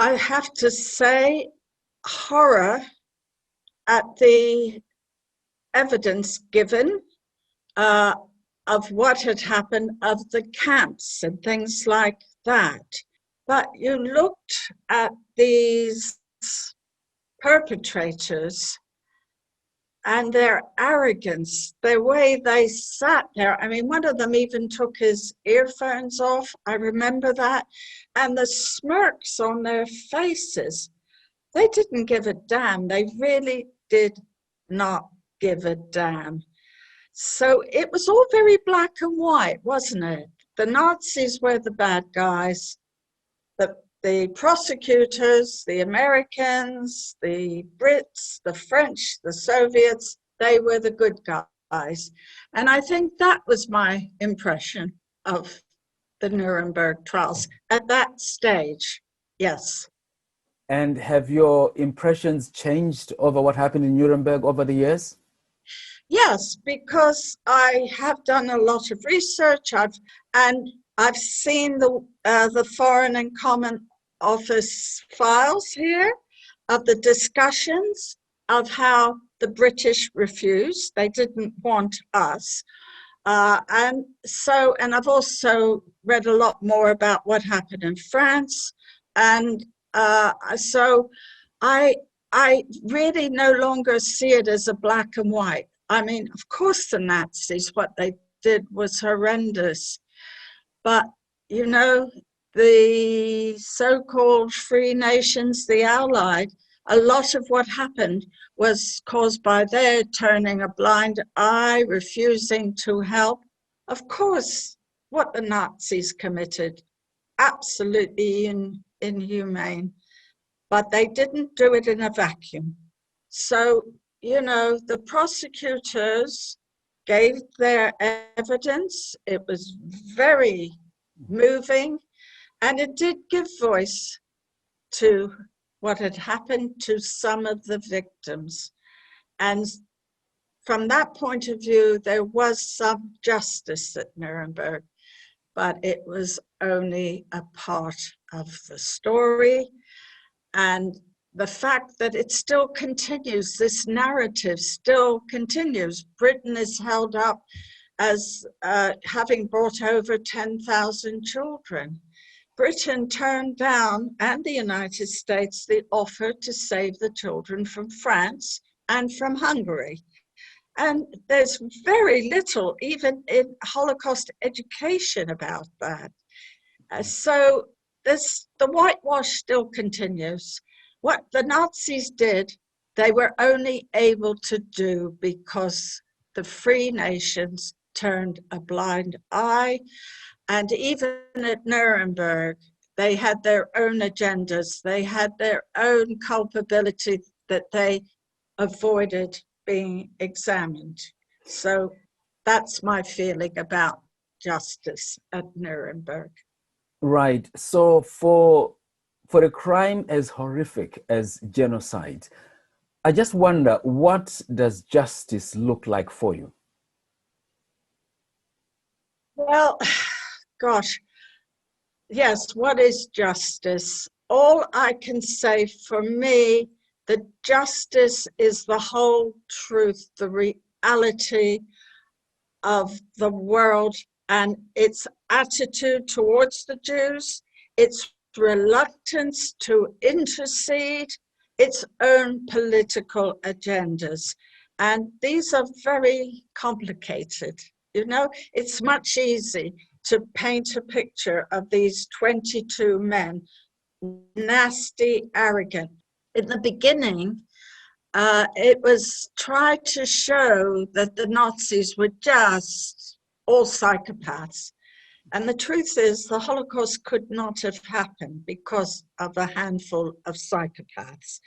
I have to say, horror at the evidence given uh, of what had happened, of the camps and things like that. But you looked at these perpetrators and their arrogance, the way they sat there. I mean, one of them even took his earphones off. I remember that. And the smirks on their faces. They didn't give a damn. They really did not give a damn. So it was all very black and white, wasn't it? The Nazis were the bad guys. The prosecutors, the Americans, the Brits, the French, the Soviets, they were the good guys. And I think that was my impression of the Nuremberg trials at that stage, yes. And have your impressions changed over what happened in Nuremberg over the years? Yes, because I have done a lot of research, I've seen the Foreign and Common Office files here of the discussions of how the British refused. They didn't want us. And I've also read a lot more about what happened in France. And so I really no longer see it as a black and white. I mean, of course, the Nazis, what they did was horrendous. But, you know, the so-called free nations, the Allied, a lot of what happened was caused by their turning a blind eye, refusing to help. Of course, what the Nazis committed, absolutely inhumane, but they didn't do it in a vacuum. So, you know, the prosecutors gave their evidence. It was very moving, and it did give voice to what had happened to some of the victims. And from that point of view, there was some justice at Nuremberg, but it was only a part of the story. And the fact that it still continues, this narrative still continues. Britain is held up as having brought over 10,000 children. Britain turned down, and the United States, the offer to save the children from France and from Hungary. And there's very little, even in Holocaust education, about that. So the whitewash still continues. What the Nazis did, they were only able to do because the free nations turned a blind eye. And even at Nuremberg, they had their own agendas. They had their own culpability that they avoided being examined. So that's my feeling about justice at Nuremberg. Right. So for a crime as horrific as genocide, I just wonder, what does justice look like for you? Well, gosh, yes, what is justice? All I can say for me, the justice is the whole truth, the reality of the world and its attitude towards the Jews, its reluctance to intercede, its own political agendas. And these are very complicated. You know, it's much easier to paint a picture of these 22 men, nasty, arrogant. In the beginning, it was tried to show that the Nazis were just all psychopaths. And the truth is, the Holocaust could not have happened because of a handful of psychopaths.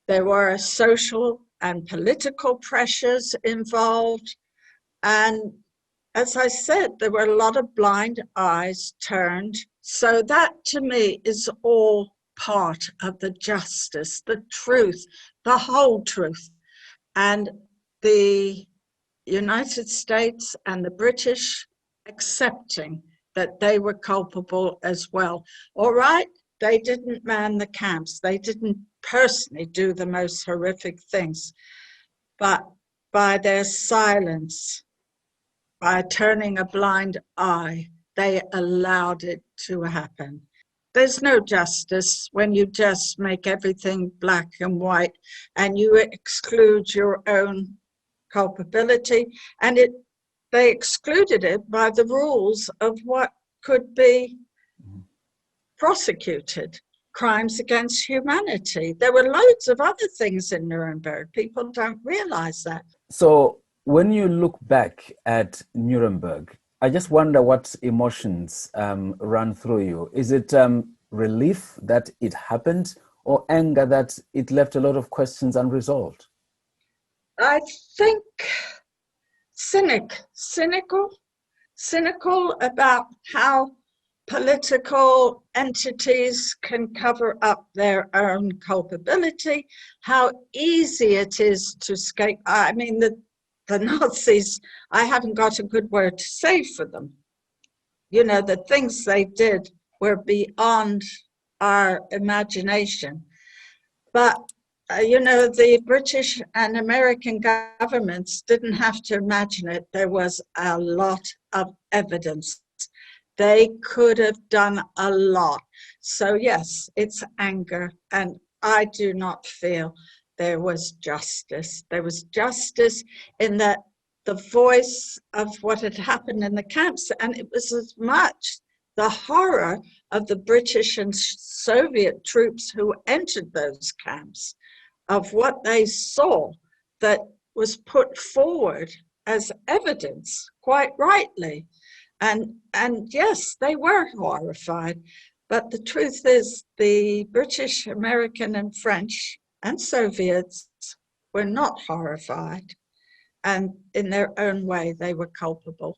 There were social and political pressures involved. And as I said, there were a lot of blind eyes turned. So that to me is all part of the justice, the truth, the whole truth. And the United States and the British accepting that they were culpable as well. All right, they didn't man the camps. They didn't personally do the most horrific things, but by their silence, by turning a blind eye, they allowed it to happen. There's no justice when you just make everything black and white and you exclude your own culpability. And they excluded it by the rules of what could be prosecuted. Crimes against humanity. There were loads of other things in Nuremberg. People don't realize that. So when you look back at Nuremberg, I just wonder what emotions run through you. Is it relief that it happened, or anger that it left a lot of questions unresolved? I think cynical about how political entities can cover up their own culpability, how easy it is to escape. I mean, the Nazis, I haven't got a good word to say for them. You know, the things they did were beyond our imagination. But, you know, the British and American governments didn't have to imagine it. There was a lot of evidence. They could have done a lot. So yes, it's anger, and I do not feel there was justice. There was justice in that the voice of what had happened in the camps, and it was as much the horror of the British and Soviet troops who entered those camps, of what they saw that was put forward as evidence, quite rightly. And yes, they were horrified, but the truth is the British, American, and French and Soviets were not horrified, and in their own way they were culpable.